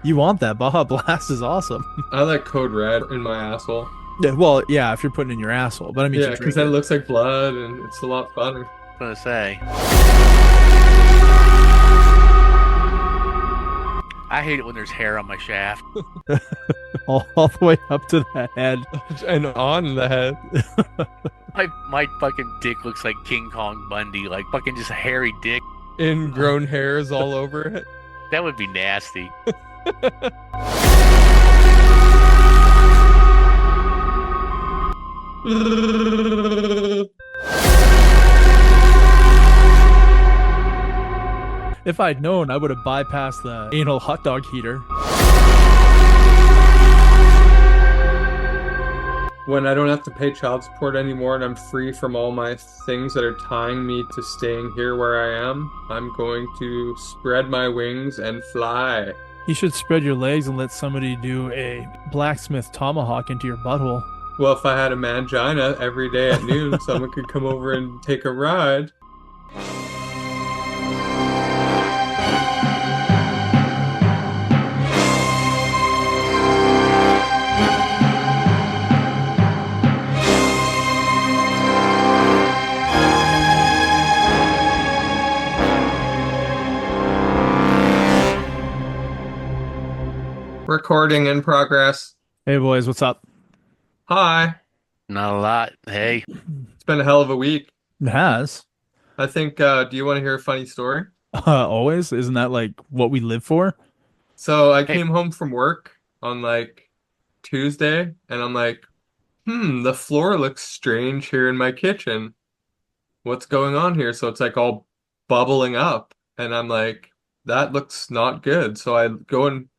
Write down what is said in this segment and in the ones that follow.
You want that. Baja Blast is awesome. I like Code Red in my asshole. Yeah, well, yeah, if you're putting it in your asshole, but I mean to Yeah, because drink then it it. looks like blood and it's a lot funner. Gonna say. I hate it when there's hair on my shaft. All the way up to the head. And on the head. My fucking dick looks like King Kong Bundy, like fucking just a hairy dick. Ingrown hairs all over it. That would be nasty. If I'd known, I would have bypassed the anal hot dog heater. When I don't have to pay child support anymore and I'm free from all my things that are tying me to staying here where I am, I'm going to spread my wings and fly. You should spread your legs and let somebody do a blacksmith tomahawk into your butthole. Well, if I had a mangina every day at noon, someone could come over and take a ride. Recording in progress. Hey boys, what's up? Hi. Not a lot. Hey, It's been a hell of a week. It has. I think, do you want to hear a funny story? Always? Isn't that like what we live for? So I hey, came home from work on like Tuesday and I'm like, the floor looks strange here in my kitchen. What's going on here? So it's like all bubbling up. And I'm like, that looks not good. So I go and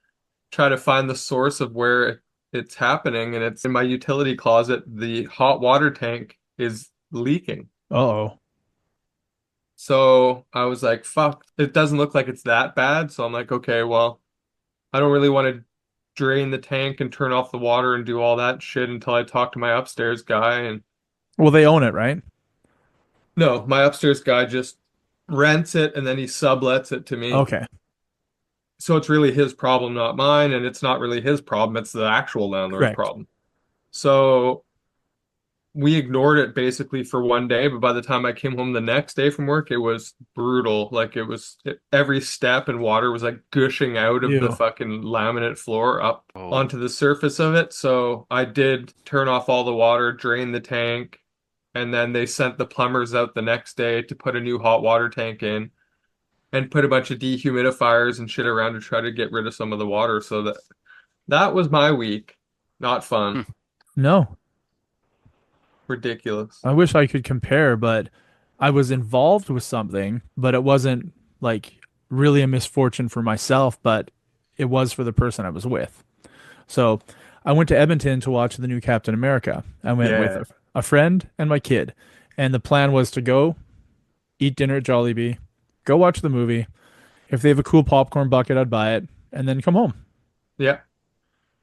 try to find the source of where it's happening. And it's in my utility closet. The hot water tank is leaking. Uh-oh. So I was like, fuck, it doesn't look like it's that bad. So I'm like, okay, well, I don't really want to drain the tank and turn off the water and do all that shit until I talk to my upstairs guy. And Well, they own it, right? no, my upstairs guy just rents it and then he sublets it to me. Okay. So it's really his problem, not mine. And it's not really his problem. It's the actual landlord's Correct. problem. So we ignored it basically for one day, but by the time I came home the next day from work, it was brutal. Like every step and water was like gushing out of the Ew. fucking laminate floor up oh, onto the surface of it. So I did turn off all the water, drain the tank, and then they sent the plumbers out the next day to put a new hot water tank in and put a bunch of dehumidifiers and shit around to try to get rid of some of the water. So that was my week. Not fun. hmm. No. Ridiculous. I wish I could compare, but I was involved with something, but it wasn't like really a misfortune for myself, but it was for the person I was with. So I went to Edmonton to watch the new Captain America. I went with Yeah. a friend and my kid. And the plan was to go eat dinner at Jollibee, go watch the movie. If they have a cool popcorn bucket, I'd buy it, and then come home. Yeah.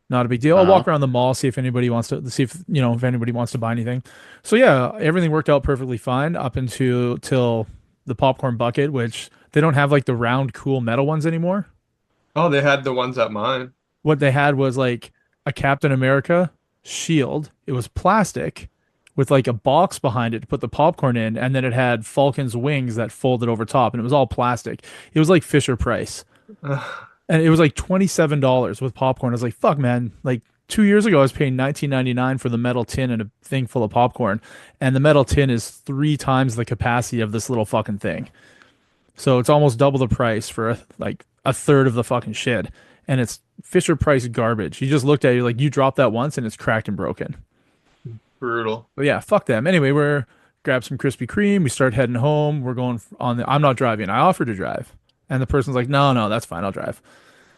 Not a big deal. I'll Uh-huh. walk around the mall, see if anybody wants to see if anybody wants to buy anything. So yeah, everything worked out perfectly fine up until till the popcorn bucket, which they don't have like the round cool metal ones anymore. Oh, they had the ones at mine. What they had was like a Captain America shield. It was plastic with like a box behind it to put the popcorn in, and then it had Falcon's wings that folded over top, and it was all plastic. It was like Fisher Price. And it was like $27 with popcorn. I was like, fuck, man. Like 2 years ago, I was paying $19.99 for the metal tin and a thing full of popcorn. And the metal tin is 3 times the capacity of this little fucking thing. So it's almost double the price for like a third of the fucking shit. And it's Fisher Price garbage. You just looked at it like you dropped that once and it's cracked and broken. Brutal. But yeah, fuck them. Anyway, we're grab some Krispy Kreme. We start heading home. We're going on the. I'm not driving. I offered to drive, and the person's like, "No, no, that's fine. I'll drive."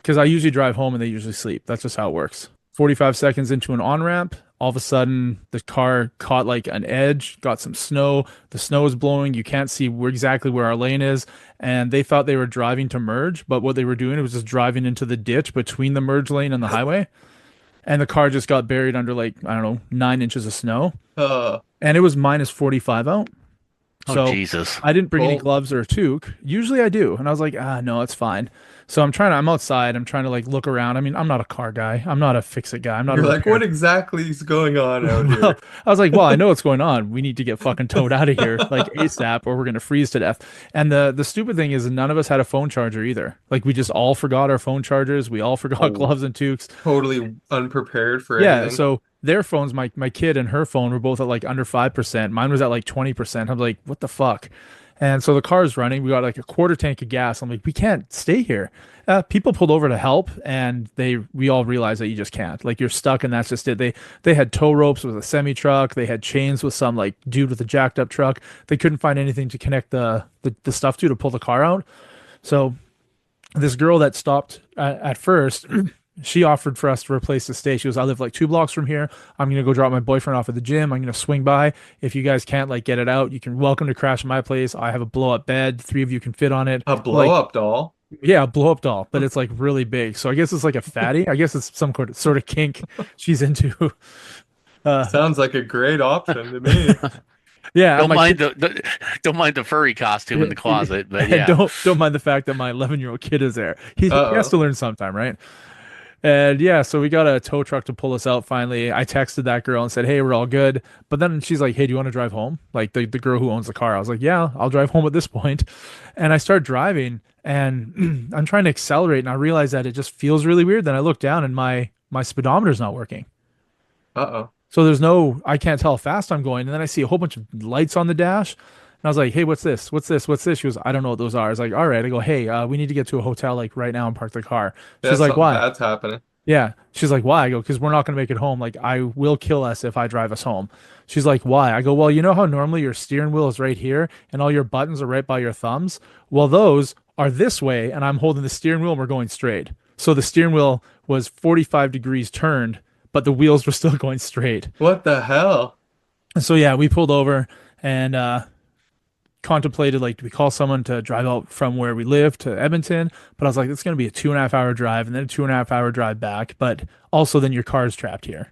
Because I usually drive home and they usually sleep. That's just how it works. 45 seconds into an on ramp, all of a sudden the car caught like an edge, got some snow. The snow is blowing. You can't see exactly where our lane is. And they thought they were driving to merge, but what they were doing was just driving into the ditch between the merge lane and the highway. And the car just got buried under like, I don't know, 9 inches of snow. Uh, And it was minus 45 out. Oh So Jesus. I didn't bring any Well, gloves or a toque. Usually I do. And I was like, ah, no, it's fine. So I'm outside. I'm trying to like look around. I mean, I'm not a car guy. I'm not a fix-it guy. I'm not a you're like, what repair. exactly is going on out Well, here? I was like, well, I know what's going on. We need to get fucking towed out of here like ASAP or we're gonna freeze to death. And the stupid thing is none of us had a phone charger either. Like we just all forgot our phone chargers. We all forgot Oh, gloves and toques. totally unprepared for Yeah, anything. so their phones, my kid and her phone were both at like under 5%. Mine was at like 20%. I'm like, what the fuck? And so the car's running. We got like a quarter tank of gas. I'm like, we can't stay here. People pulled over to help, and we all realized that you just can't. Like you're stuck, and that's just it. They had tow ropes with a semi truck. They had chains with some like dude with a jacked up truck. They couldn't find anything to connect the stuff to pull the car out. So this girl that stopped at first, she offered for us for a place to stay. She goes, I live like 2 blocks from here. I'm gonna go drop my boyfriend off at the gym. I'm gonna swing by. If you guys can't like get it out, you can welcome to crash at my place. I have a blow up bed. Three of you can fit on it. A Like, blow-up doll? yeah, a blow up doll, but it's like really big. So I guess it's like a fatty. I guess it's some sort of kink she's into. Uh, Sounds like a great option to me. yeah, Don't my mind kid. the don't mind the furry costume in the closet, but And yeah. don't mind the fact that my 11-year-old kid is there. He has Uh-oh. to learn sometime, right? And yeah, so we got a tow truck to pull us out finally. I texted that girl and said, hey, we're all good. But then she's like, hey, do you want to drive home? Like the girl who owns the car. I was like, yeah, I'll drive home at this point. And I start driving and I'm trying to accelerate and I realize that it just feels really weird. Then I look down and my speedometer's not working. Uh-oh. So I can't tell how fast I'm going. And then I see a whole bunch of lights on the dash. And I was like, hey, what's this? What's this? What's this? She goes, I don't know what those are. I was like, all right. I go, hey, we need to get to a hotel like right now and park the car. Yeah, She's like, something why? bad's happening. Yeah. She's like, why? I go, because we're not going to make it home. Like, I will kill us if I drive us home. She's like, why? I go, well, you know how normally your steering wheel is right here and all your buttons are right by your thumbs? Well, those are this way, and I'm holding the steering wheel and we're going straight. So the steering wheel was 45 degrees turned, but the wheels were still going straight. What the hell? And so, yeah, we pulled over and contemplated like, do we call someone to drive out from where we live to Edmonton? But I was like, it's going to be a 2.5 hour drive and then a 2.5 hour drive back. But also, then your car's trapped here.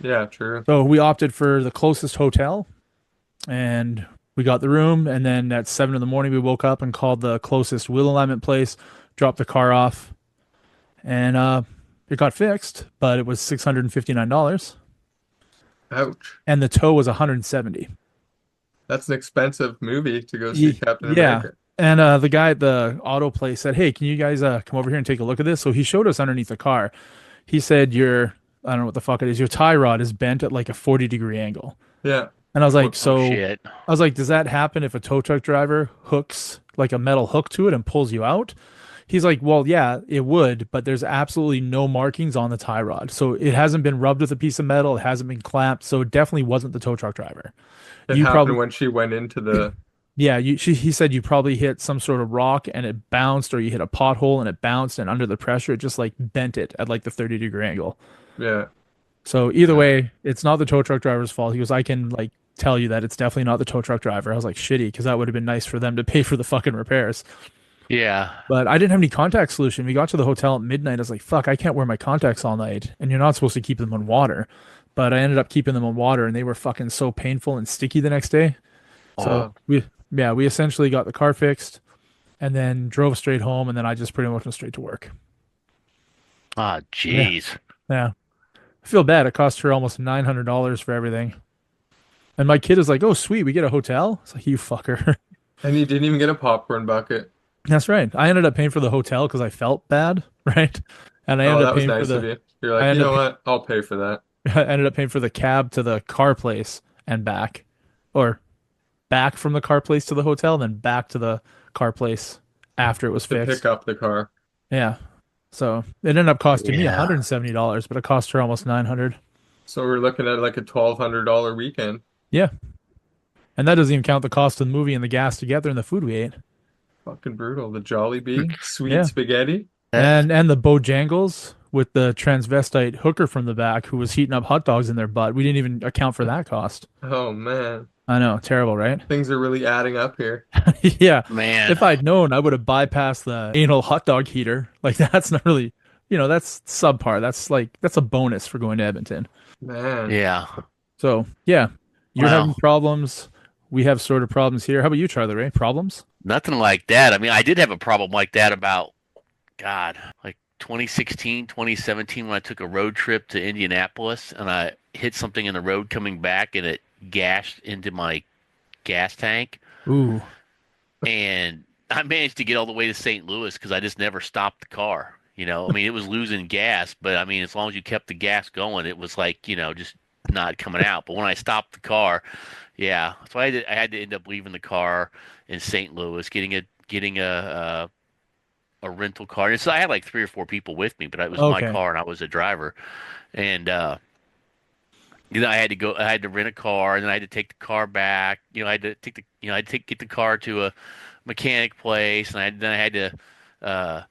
Yeah, true. So we opted for the closest hotel and we got the room. And then at 7 in the morning, we woke up and called the closest wheel alignment place, dropped the car off, and it got fixed, but it was $659 Ouch. and the tow was 170. That's an expensive movie to go see Captain Yeah. America. And the guy at the auto place said, hey, can you guys come over here and take a look at this? So he showed us underneath the car. He said, I don't know what the fuck it is. Your tie rod is bent at like a 40-degree angle. Yeah. And I was like, Oh shit. I was like, does that happen if a tow truck driver hooks like a metal hook to it and pulls you out? He's like, well, yeah, it would, but there's absolutely no markings on the tie rod. So it hasn't been rubbed with a piece of metal. It hasn't been clamped. So it definitely wasn't the tow truck driver. It You happened probably, when she went into the yeah, he said you probably hit some sort of rock and it bounced, or you hit a pothole and it bounced, and under the pressure, it just like bent it at like the 30-degree angle. yeah. So either way, it's not the tow truck driver's fault. He goes, I can like tell you that it's definitely not the tow truck driver. I was like, shitty, because that would have been nice for them to pay for the fucking repairs. Yeah. But I didn't have any contact solution. We got to the hotel at midnight. I was like, fuck, I can't wear my contacts all night. And you're not supposed to keep them on water. But I ended up keeping them on water and they were fucking so painful and sticky the next day. So Oh, we essentially got the car fixed and then drove straight home. And then I just pretty much went straight to work. Ah, Yeah. jeez. Yeah. I feel bad. It cost her almost $900 for everything. And my kid is like, oh, sweet, we get a hotel. It's like, you fucker. and you didn't even get a popcorn bucket. That's right. I ended up paying for the hotel because I felt bad, right? And I Oh, ended up that was paying for nice of the you. You're I like, you ended know up what? I'll pay for that. I ended up paying for the cab to the car place and back, or back from the car place to the hotel, then back to the car place after it was To fixed. pick up the car. Yeah. So it ended up costing me Yeah. $170, but it cost her almost 900. So we're looking at like a $1,200 weekend. Yeah. And that doesn't even count the cost of the movie and the gas together and the food we ate. Fucking brutal. The Jollibee, sweet Yeah. spaghetti. And the Bojangles with the transvestite hooker from the back who was heating up hot dogs in their butt. We didn't even account for that cost. Oh man, I know, terrible, right? things are really adding up here. Yeah. Man. If I'd known, I would have bypassed the anal hot dog heater. Like that's not really, that's subpar. That's a bonus for going to Edmonton. Man, Yeah. So yeah, you're having Wow. problems. We have sort of problems here. How about you, Charlie? Ray? Problems? Nothing like that. I mean, I did have a problem like that about God, like 2016, 2017 when I took a road trip to Indianapolis and I hit something in the road coming back and it gashed into my gas tank. Ooh. And I managed to get all the way to St. Louis because I just never stopped the car. I mean, it was losing gas, but I mean, as long as you kept the gas going, it was like, just not coming out. But when I stopped the car, yeah, so I had to end up leaving the car in St. Louis, getting a rental car. And so I had like three or four people with me, but it was my Okay. car and I was a driver. And I had to rent a car, and then I had to take the car back. I had to take the, I had to get the car to a mechanic place, and then I had to uh,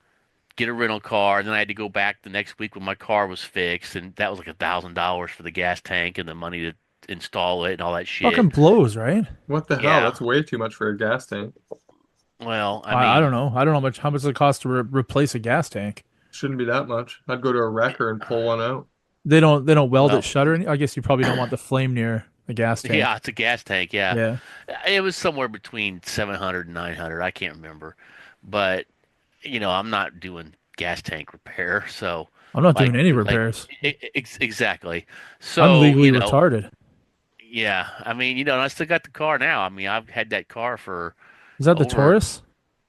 get a rental car, and then I had to go back the next week when my car was fixed, and that was like $1,000 for the gas tank and the money to install it and all that Fucking shit. blows, right? What the hell? Yeah. That's way too much for a gas tank. Well, I I don't mean, know. I don't know how much does it cost to replace a gas tank. Shouldn't be that much. I'd go to a wrecker and pull one out. They don't weld it well, shut or any. I guess you probably don't want the flame near a gas tank. yeah, it's a gas tank. Yeah, Yeah. it was somewhere between 700 and 900. I can't remember, but I'm not doing gas tank repair, so I'm not doing like any like repairs. exactly. I'm So, legally retarded. yeah, I mean, and I still got the car now. I mean, I've had that car for Is that the over, Taurus?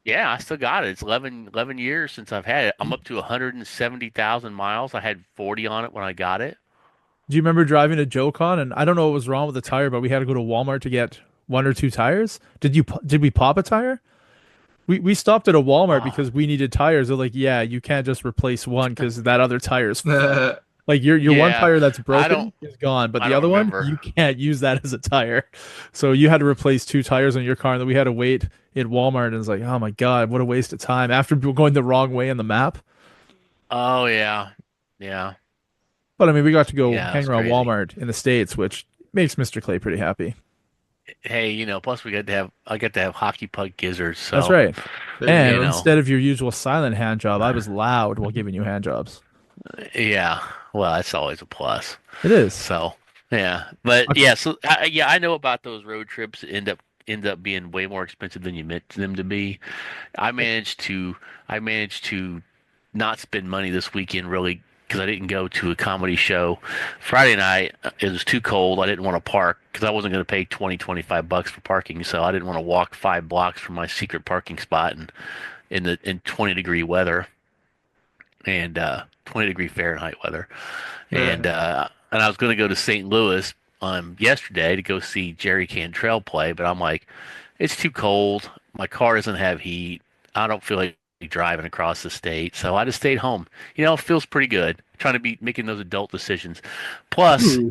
yeah, I still got it. It's 11 years since I've had it. I'm up to 170,000 miles. I had 40 on it when I got it. Do you remember driving to JoeCon and I don't know what was wrong with the tire, but we had to go to Walmart to get one or two tires? Did we pop a tire? We stopped at a Walmart Oh, because we needed tires. They're like, yeah, you can't just replace one because that other tire's That's like your one yeah, tire that's I don't, broken is gone, but I the don't other one remember. you can't use that as a tire. So you had to replace two tires on your car, and then we had to wait at Walmart, and it's like, oh my God, what a waste of time after going the wrong way on the map. Oh yeah, yeah, But I mean, we got to go yeah. hang It's around crazy. Walmart in the States, which makes Mr. Clay pretty happy. Hey, plus I got to have hockey puck gizzards, That's so right. there you And you go. know, instead of your usual silent hand job, I was loud while giving you hand jobs. yeah. Well, that's always a plus. It is. So yeah, but Okay. yeah, so yeah, I know about those road trips. End up being way more expensive than you meant them to be. I managed to I managed to not spend money this weekend really because I didn't go to a comedy show. Friday night it was too cold. I didn't want to park because I wasn't going to pay 25 bucks for parking, so I didn't want to walk 5 blocks from my secret parking spot in 20-degree weather and 20-degree Fahrenheit weather. And Yeah. uh, and I was going to go to St. Louis yesterday to go see Jerry Cantrell play, but I'm like, it's too cold. My car doesn't have heat. I don't feel like driving across the state, so I just stayed home. It feels pretty good trying to be making those adult decisions. Plus, Hmm.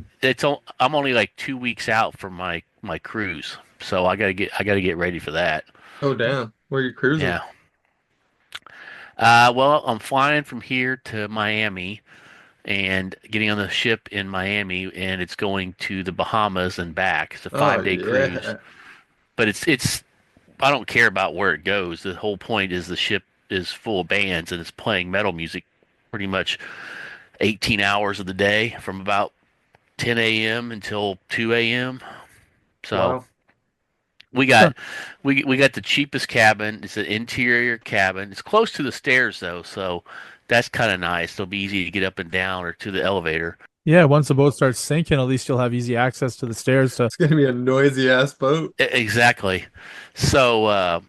I'm only like 2 weeks out from my cruise, so I gotta get ready for that. Oh, damn. Where are you cruising? Yeah. Well, I'm flying from here to Miami and getting on the ship in Miami, and it's going to the Bahamas and back. It's a Oh, 5 day cruise, yeah. but it's I don't care about where it goes. The whole point is the ship is full of bands and it's playing metal music pretty much 18 hours of the day from about 10 a.m. until 2 a.m. So Wow. we Huh. got we got the cheapest cabin. It's an interior cabin. It's close to the stairs though, so that's kind of nice. It'll be easy to get up and down or to the elevator. Yeah, once the boat starts sinking, at least you'll have easy access to the stairs to It's gonna be a noisy ass boat. Exactly. So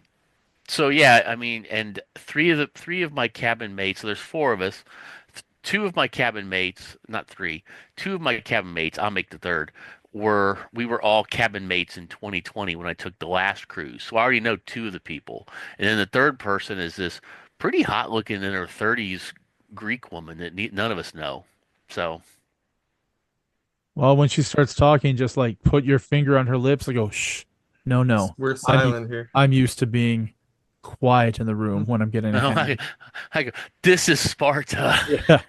so yeah, I mean, and three of my cabin mates. So there's four of us. Two of my cabin mates, not three. Two of my cabin mates. I'll make the third. We were all cabin mates in 2020 when I took the last cruise. So I already know two of the people, and then the third person is this pretty hot looking in her 30s Greek woman that none of us know. So well, when she starts talking, just like put your finger on her lips, like, oh, shh, no, no. We're I'm silent here. I'm used to being quiet in the room when I'm getting a I, hand. I go, this is Sparta. Yeah.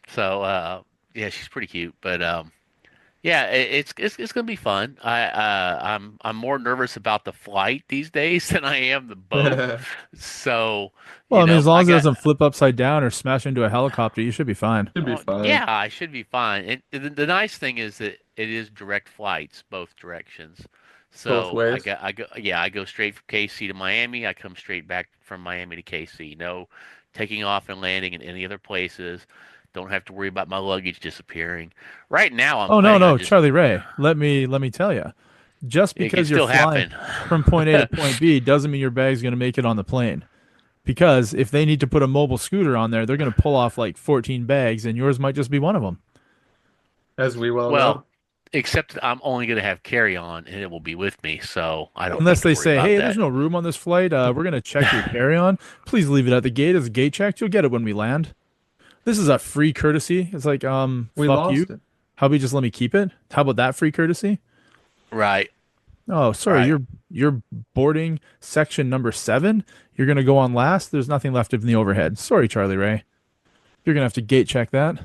So yeah, she's pretty cute, but Yeah, it's gonna be fun. I'm more nervous about the flight these days than I am the boat. So, Well, I mean, as long I as it got doesn't flip upside down or smash into a helicopter, you should be fine. Should be oh, fine yeah, I should be fine. The nice thing is that it is direct flights both directions. both So ways. I go straight from KC to Miami. I come straight back from Miami to KC. No taking off and landing in any other places. Don't have to worry about my luggage disappearing. Right now, I'm Oh no, planning on no, just Charlie Ray. Let me tell you. Just it can because you're still flying happen. from point A to point B doesn't mean your bag's going to make it on the plane. Because if they need to put a mobile scooter on there, they're going to pull off like 14 bags, and yours might just be one of them. As we well Well, know. except I'm only going to have carry on and it will be with me, so I don't Unless need to they worry say, about "Hey, there's that. no room on this flight. We're going to check your carry-on. Please leave it at the gate as a gate checked. You'll get it when we land." This is a free courtesy. It's like, We fuck you. lost it. How about you just let me keep it? How about that free courtesy? Right, Oh, sorry, right. you're boarding section number 7. You're gonna go on last. There's nothing left in the overhead. Sorry, Charlie Ray. You're gonna have to gate check that.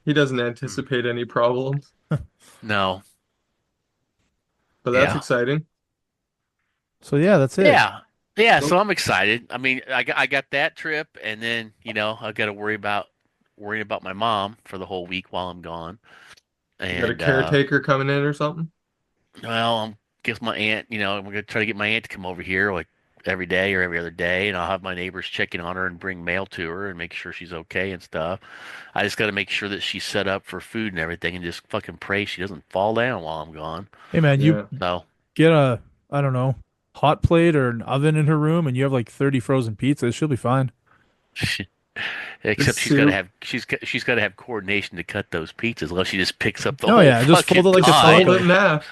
He doesn't Hmm. anticipate any problems, No. but that's Yeah. exciting. So yeah, that's it. Yeah. Yeah, so Nope. I'm excited. I mean, I got that trip and then, I got to worrying about my mom for the whole week while I'm gone. You got a And caretaker coming in or something? well, guess my aunt, I'm gonna try to get my aunt to come over here like every day or every other day, and I'll have my neighbors checking on her and bring mail to her and make sure she's okay and stuff. I just got to make sure that she's set up for food and everything, and just fucking pray she doesn't fall down while I'm gone. Hey man, you Yeah. So, get a, I don't know, hot plate or an oven in her room, and you have like 30 frozen pizzas. She'll be fine. except Just soup. she's got to have coordination to cut those pizzas, unless she just picks up the Oh whole yeah, just fucking fold it like a Just pie. fold it taco. in half.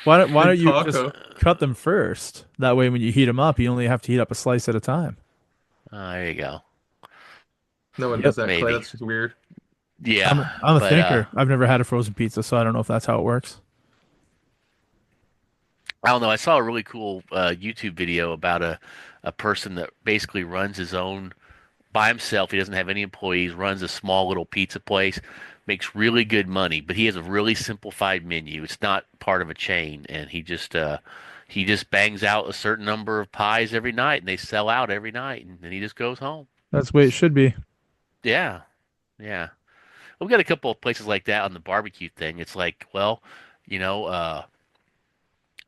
Why Big don't you just taco. cut them first? That way, when you heat them up, you only have to heat up a slice at a time. There you go. No one does Yep. that, Clay. Maybe. That's just weird. Yeah, I'm a but thinker. I've never had a frozen pizza, so I don't know if that's how it works. I don't know. I saw a really cool YouTube video about a person that basically runs his own by himself. He doesn't have any employees, runs a small little pizza place, makes really good money, but he has a really simplified menu. It's not part of a chain, and he just bangs out a certain number of pies every night, and they sell out every night, and then he just goes home. That's the way it should be. Yeah, yeah. We've got a couple of places like that on the barbecue thing. It's like, well, you know, uh,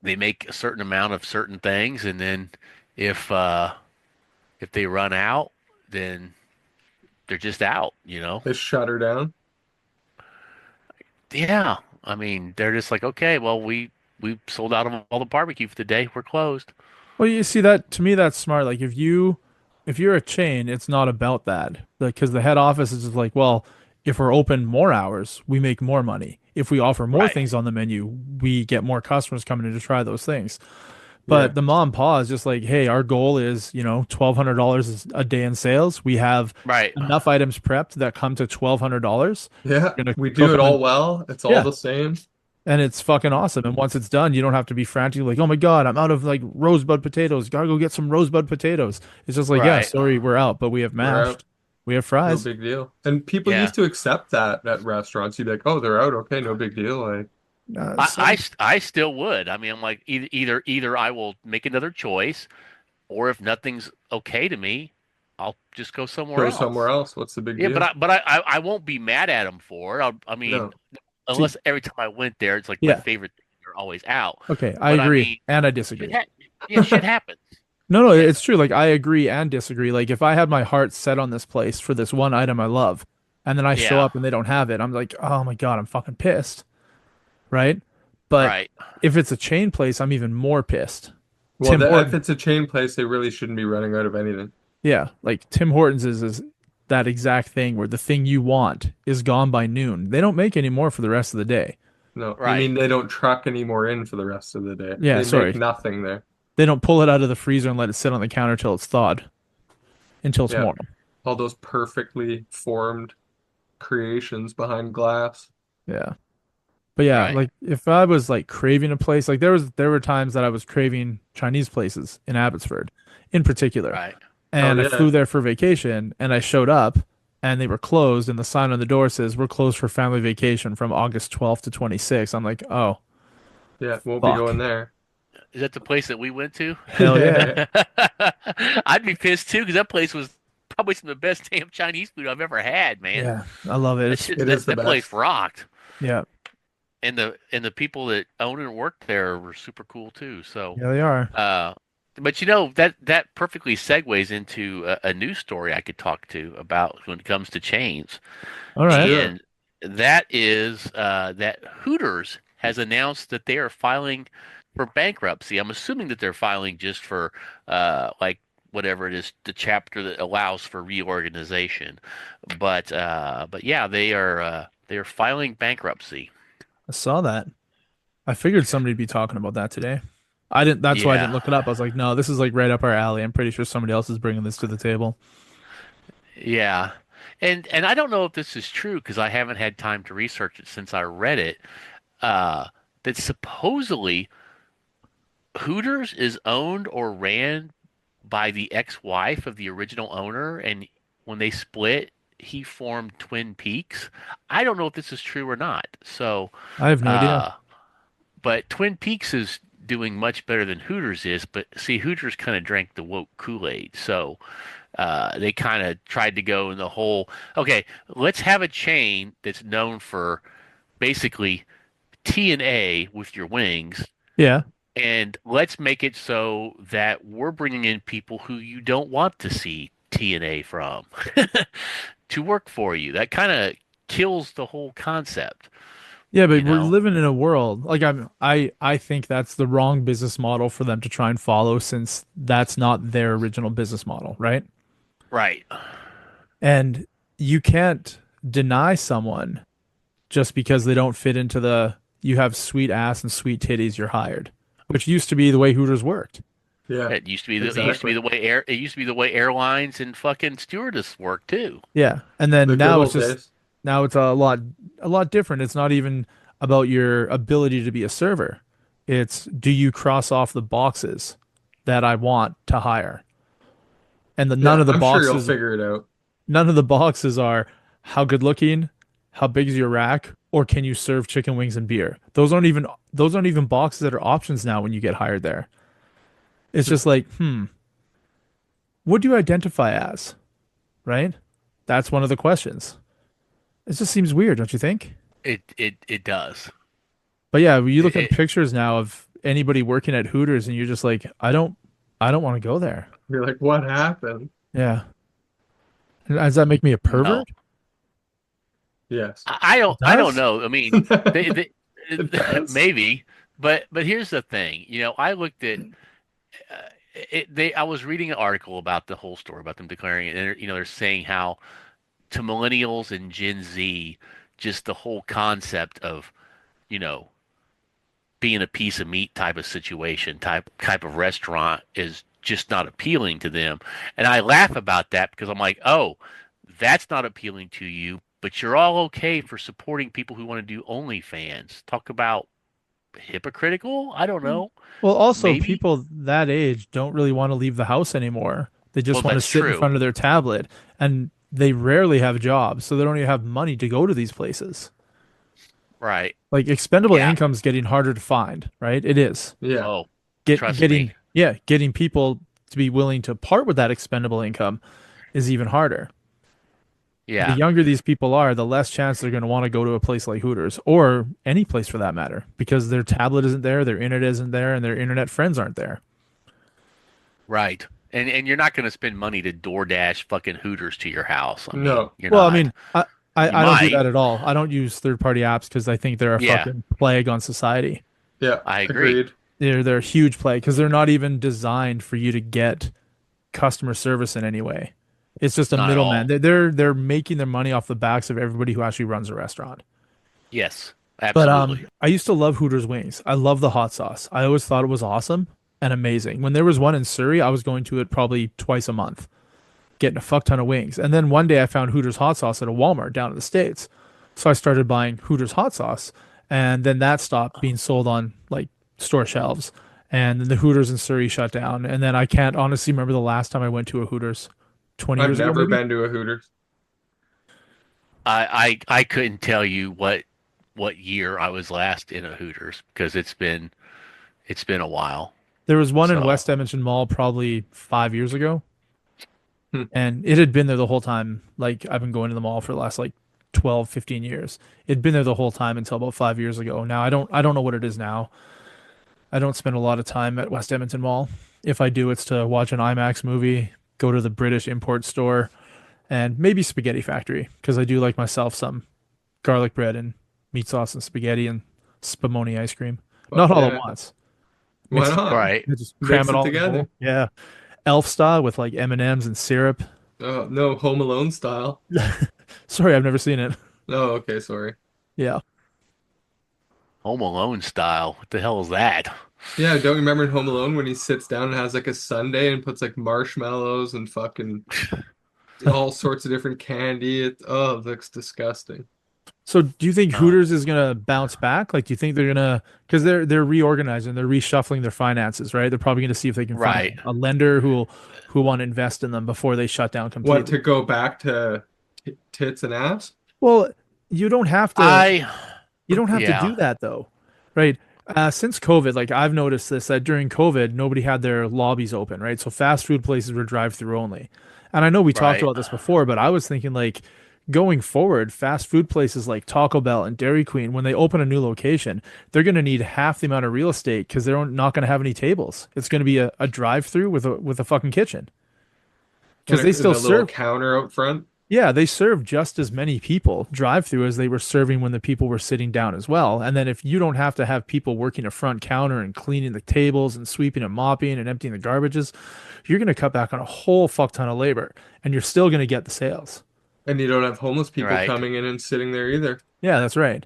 they make a certain amount of certain things, and then if uh, if they run out, then they're just out. They shut her down. Yeah. I mean, they're just like, okay, well, we sold out of all the barbecue for the day. We're closed. Well, you see that to me, that's smart. Like if you're a chain, it's not about that. Because the head office is just like, well, if we're open more hours, we make more money. If we offer more Right. things on the menu, we get more customers coming in to try those things. Yeah. But the mom and pa is just like, hey, our goal is, $1,200 a day in sales. We have Right. enough items prepped that come to $1,200. Yeah. We're gonna We cook do it them all and well. It's all yeah, the same. and it's fucking awesome. And once it's done, you don't have to be frantic like, oh my God, I'm out of like rosebud potatoes. Gotta go get some rosebud potatoes. It's just like, yeah, Right. sorry, we're out, but we have We're out. mashed, we have No fries. big deal. And people Yeah. used to accept that at restaurants. You'd be like, oh, they're out. Okay, no big deal. Like, Some I still would. I mean, I'm like either I will make another choice, or if nothing's okay to me, I'll just go somewhere go somewhere else. else. What's the big Yeah, deal? I won't be mad at them for it. I mean, No. see, unless every time I went there, it's like my yeah, favorite thing. They're always out. okay, I But I agree mean, and I shit disagree. ha yeah, shit happens. No, no, Yeah, it's true. Like I agree and disagree. Like if I had my heart set on this place for this one item I love, and then I show yeah, up and they don't have it, I'm like, oh my God, I'm fucking pissed, right? But right. if it's a chain place, I'm even more pissed. Well, Tim if Hortons, it's a chain place, they really shouldn't be running out of anything. yeah, like Tim Hortons is that exact thing where the thing you want is gone by noon. They don't make any more for the rest of the day. No, you Right. mean they don't truck any more in for the rest of the day? Yeah, They make sorry. nothing there. They don't pull it out of the freezer and let it sit on the counter till it's thawed until Yeah, tomorrow. all those perfectly formed creations behind glass. Yeah. But yeah, Right. like if I was like craving a place, like there were times that I was craving Chinese places in Abbotsford in particular. Right. Oh And I yeah, flew there for vacation and I showed up and they were closed, and the sign on the door says we're closed for family vacation from August 12th to 26th. I'm like, oh, Yeah, won't be fuck. going there. Is that the place that we went to? Hell yeah. Yeah, I'd be pissed too because that place was probably some of the best damn Chinese food I've ever had, man. Yeah, I love it. That It's shit, it is that the that place best. rocked, yeah, and the people that own and work there were super cool too. So, yeah, they are. uh, but that perfectly segues into a news story I could talk to about when it comes to chains. All right. Sure. And that is that Hooters has announced that they are filing for bankruptcy. I'm assuming that they're filing just for like whatever it is, the chapter that allows for reorganization. But yeah, they are filing bankruptcy. I saw that. I figured somebody'd be talking about that today. I didn't. That's why I didn't Yeah. look it up. I was like, no, this is like right up our alley. I'm pretty sure somebody else is bringing this to the table. Yeah. And I don't know if this is true because I haven't had time to research it since I read it. Uh, that supposedly Hooters is owned or ran by the ex-wife of the original owner, and when they split, he formed Twin Peaks. I don't know if this is true or not. So, I have no idea. uh, but Twin Peaks is doing much better than Hooters is. But see, Hooters kind of drank the woke Kool-Aid, so they kind of tried to go in the whole. Okay, let's have a chain that's known for basically T and A with your wings, Yeah, and let's make it so that we're bringing in people who you don't want to see TNA from to work for you. That kind of kills the whole concept, yeah, but you we're know? living in a world like I think that's the wrong business model for them to try and follow since that's not their original business model, right? Right. And you can't deny someone just because they don't fit into the you have sweet ass and sweet titties, you're hired, which used to be the way Hooters worked. Yeah, It used to be exactly. the way airlines and fucking stewardess work too. Yeah. And then The good now it's old just days. now it's a lot different. It's not even about your ability to be a server. It's do you cross off the boxes that I want to hire? And the Yeah, I'm sure you'll figure it out. none of the boxes are how good looking, how big is your rack, or can you serve chicken wings and beer? Those aren't even boxes that are options now when you get hired there. It's just like, what do you identify as? Right? That's one of the questions. It just seems weird, don't you think? It does. But yeah, when you look at It, pictures now of anybody working at Hooters and you're just like, I don't want to go there. You're like, what happened? Yeah. Does that make me a no. pervert? Yes. I It don't does? know. I mean, they It does. maybe, but here's the thing. I looked at I was reading an article about the whole story about them declaring it, and they're saying how to millennials and Gen Z, just the whole concept of you know being a piece of meat type of situation, type of restaurant is just not appealing to them. And I laugh about that because I'm like, oh, that's not appealing to you, but you're all okay for supporting people who want to do OnlyFans. Talk about hypocritical? I don't know. Well, also Maybe. people that age don't really want to leave the house anymore. They Well, just want to that's sit in true. front of their tablet and they rarely have jobs, so they don't even have money to go to these places. Right. Like expendable Yeah. income is getting harder to find, right? It is. Yeah, Oh, Get trust me. getting yeah, getting people to be willing to part with that expendable income is even harder. The Yeah. younger these people are, the less chance they're going to want to go to a place like Hooters or any place for that matter because their tablet isn't there, their internet isn't there, and their internet friends aren't there. Right. And you're not going to spend money to DoorDash fucking Hooters to your house. I mean, no, you're Well, I not. mean, I, You I, I don't do might. that at all. I don't use third-party apps because I think they're a Yeah, fucking plague on society. yeah, I agree. agreed. They're a huge plague because they're not even designed for you to get customer service in any way. It's just a Not at middleman. all. They're making their money off the backs of everybody who actually runs a restaurant. Yes, But absolutely. I used to love Hooters wings. I love the hot sauce. I always thought it was awesome and amazing. When there was one in Surrey, I was going to it probably twice a month, getting a fuck ton of wings. And then one day I found Hooters hot sauce at a Walmart down in the States. So I started buying Hooters hot sauce. And then that stopped being sold on like store shelves. And then the Hooters in Surrey shut down. And then I can't honestly remember the last time I went to a Hooters 20 I've years ago, never maybe. been to a Hooters. I couldn't tell you what year I was last in a Hooters because it's been a while. There was one in So West Edmonton Mall probably 5 years ago, Hmm. and it had been there the whole time. Like I've been going to the mall for the last like 12, 15 years. It'd been there the whole time until about 5 years ago. Now I don't know what it is now. I don't spend a lot of time at West Edmonton Mall. If I do, it's to watch an IMAX movie, go to the British import store, and maybe Spaghetti Factory because I do like myself some garlic bread and meat sauce and spaghetti and spumoni ice cream. Not Fuck all at yeah. once. Why Mix it not? together. right, Just cram Mix it it all in a together. bowl. Yeah. Elf style with like M&Ms and syrup. Oh, no, Home Alone style. Sorry, I've never seen it. Oh, okay, sorry. Yeah. Home Alone style. What the hell is that? Yeah, don't you remember in Home Alone when he sits down and has like a sundae and puts like marshmallows and fucking all sorts of different candy? It looks disgusting. So do you think Oh, Hooters is gonna bounce back? Like, do you think they're gonna because they're reorganizing, they're reshuffling their finances, right? They're probably gonna see if they can find right. a lender who want to invest in them before they shut down What, completely. to go back to tits and ass? Well, you don't have to. I You don't have to yeah. do that though, right? Since COVID, like I've noticed this that during COVID, nobody had their lobbies open, right? So fast food places were drive-through only. And I know we talked Right. about this before, but I was thinking like going forward, fast food places like Taco Bell and Dairy Queen, when they open a new location, they're going to need half the amount of real estate because they're not going to have any tables. It's going to be a drive-through with a fucking kitchen And because they and still a little serve. counter out front? Yeah, they serve just as many people drive through as they were serving when the people were sitting down as well. And then if you don't have to have people working a front counter and cleaning the tables and sweeping and mopping and emptying the garbages, you're going to cut back on a whole fuck ton of labor and you're still going to get the sales. And you don't have homeless people Right. coming in and sitting there either. Yeah, that's right.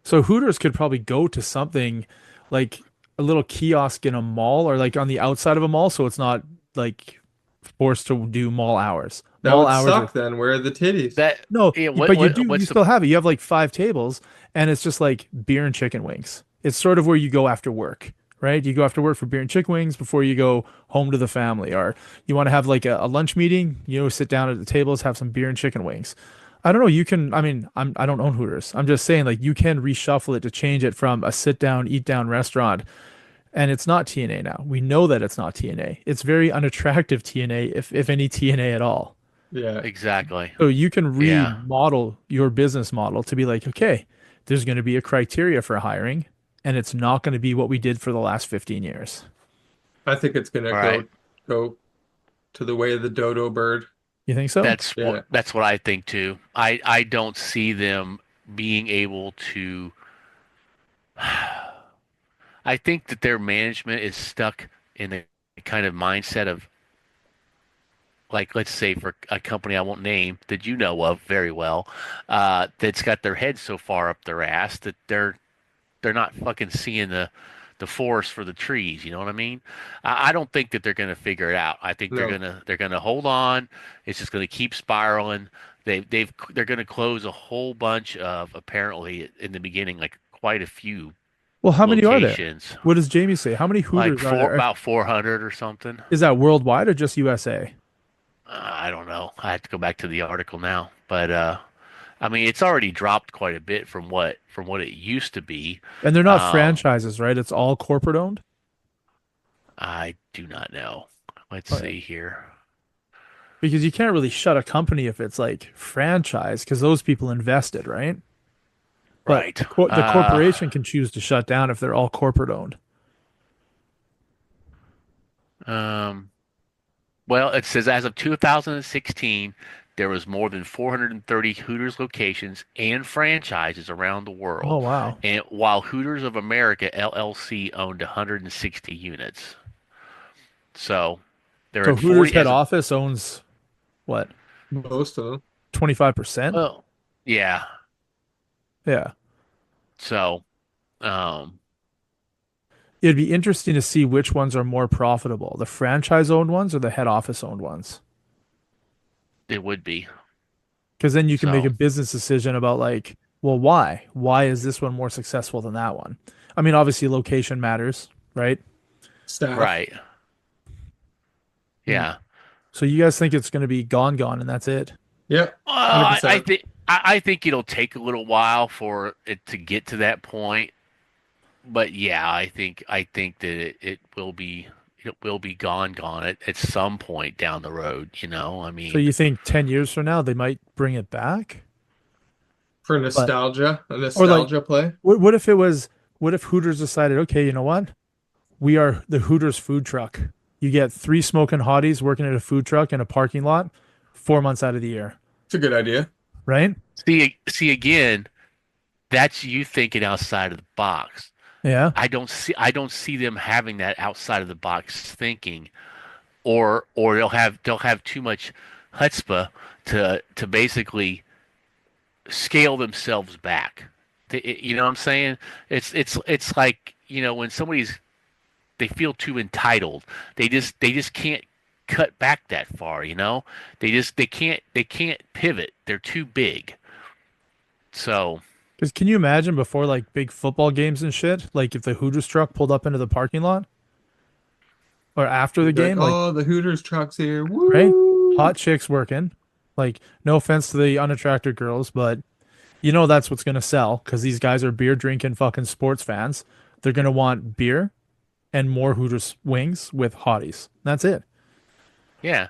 So Hooters could probably go to something like a little kiosk in a mall or like on the outside of a mall so it's not like forced to do mall hours. That Mall would hours are suck then. Where are the titties? That no, yeah, but you what's the still have it. You have like five tables and it's just like beer and chicken wings. It's sort of where you go after work, right? You go after work for beer and chicken wings before you go home to the family. Or you want to have like a lunch meeting, sit down at the tables, have some beer and chicken wings. I don't know. I mean, I don't own Hooters. I'm just saying like you can reshuffle it to change it from a sit down, eat down restaurant. And it's not TNA now. We know that it's not TNA. It's very unattractive TNA, if any TNA at all. Yeah. exactly? So you can Yeah. remodel your business model to be like, okay, there's going to be a criteria for hiring, and it's not going to be what we did for the last 15 years. I think it's gonna All right. go to the way of the dodo bird. You think so? Yeah. That's what I think too. I don't see them being able to. I think that their management is stuck in a kind of mindset of like, let's say for a company I won't name that you know of very well, that's got their head so far up their ass that they're not fucking seeing the forest for the trees. You know what I mean? I don't think that they're going to figure it out. I think they're No. gonna they're gonna hold on. It's just going to keep spiraling. They're going to close a whole bunch of apparently in the beginning like quite a few Well, how many are there? locations, What does Jamie say? How many like Hooters are there? about 400 or something. Is that worldwide or just USA? I don't know. I have to go back to the article now, but I mean it's already dropped quite a bit from what it used to be. And they're not Um, franchises, right? It's all corporate owned. I do not know. Let's Right. see here. Because you can't really shut a company if it's like franchise, because those people invested, right? But Right. the corporation can choose to shut down if they're all corporate owned. Um, well, it says as of 2016, there was more than 430 Hooters locations and franchises around the Oh world, wow. and while Hooters of America LLC owned 160 units. So they're So in Hooters 40 head as of, office owns what? Most of them. 25%? well, yeah. Yeah. So, um, It'd be interesting to see which ones are more profitable, the franchise owned ones or the head office owned ones. it would be. Because then you can make a So, business decision about like, well, why? Why is this one more successful than that one? I mean, obviously location matters, right? Staff. right. Hmm. Yeah. So you guys think it's going to be gone, gone, and that's it? Yep. Well, I 100%. think I think it'll take a little while for it to get to that point. But yeah, I think that it will be gone at some point down the road, you know. I So mean, you think 10 years from now they might bring it back? For But nostalgia, a or like nostalgia play. what if it was what if Hooters decided, okay, you know what? We are the Hooters food truck. You get three smoking hotties working at a food truck in a parking lot 4 months out of the year, It's a good idea. right? see again, that's you thinking outside of the box. Yeah. I don't see them having that outside of the box thinking, or they'll have too much chutzpah to basically scale themselves back. You know what I'm saying? It's like, you know, when somebody's they feel too entitled. They just can't cut back that far, you know? They can't pivot. They're too big. So, Because can you imagine before like big football games and shit, like if the Hooters truck pulled up into the parking lot or after the You'd be like, game, like, oh, the Hooters truck's here. right? Woo! Hot chicks working. Like, no offense to the unattractive girls, but you know that's what's gonna sell because these guys are beer drinking fucking sports fans. They're gonna want beer and more Hooters wings with hotties. That's it. yeah.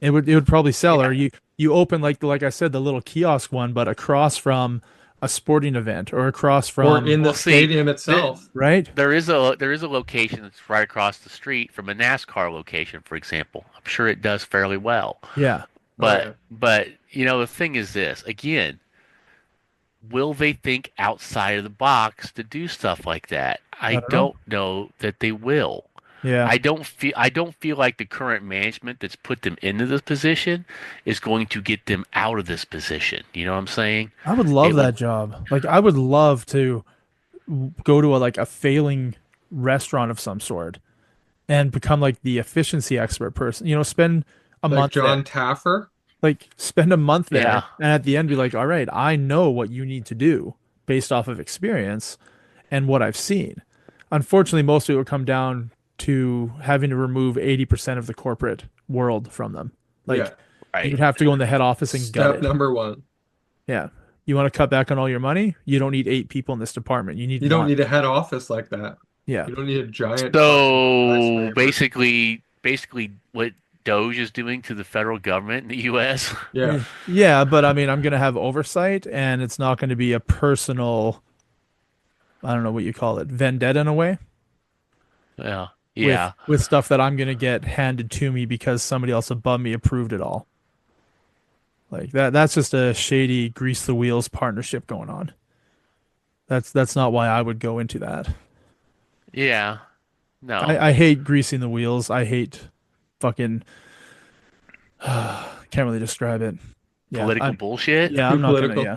It would probably sell. Or Yeah. you open like I said, the little kiosk one, but across from a sporting event or across Or from in the Well, see, stadium th itself. right? there is a location that's right across the street from a NASCAR location, for example. I'm sure it does fairly well. Yeah. Oh yeah. But you know, the thing is this, again, will they think outside of the box to do stuff like that? I I don't know. don't know that they will. Yeah. I don't feel like the current management that's put them into this position is going to get them out of this position. You know what I'm saying? I would love It that would job. Like I would love to go to a like a failing restaurant of some sort and become like the efficiency expert person. Spend a Like month there. John Taffer. Like spend a month there yeah. and at the end be like, "All right, I know what you need to do based off of experience and what I've seen." Unfortunately, most of it would come down to having to remove 80% of the corporate world from them. Like Yeah. you would Right. have to go in the head office and gut Step it. number one. Yeah. You want to cut back on all your money? You don't need eight people in this department. You need You don't one. need a head office like that. Yeah. You don't need a giant fucking So skyscraper. basically what Doge is doing to the federal government in the US. Yeah. Yeah, but I mean, I'm going to have oversight and it's not going to be a personal, I don't know what you call it, vendetta in a way Yeah. with Yeah. with stuff that I'm going to get handed to me because somebody else above me approved it all. Like that's just a shady grease the wheels partnership going on. That's not why I would go into that. Yeah. No. I hate greasing the wheels. I hate fucking can't really describe it. Yeah, Political bullshit. I'm Too not gonna, political. yeah.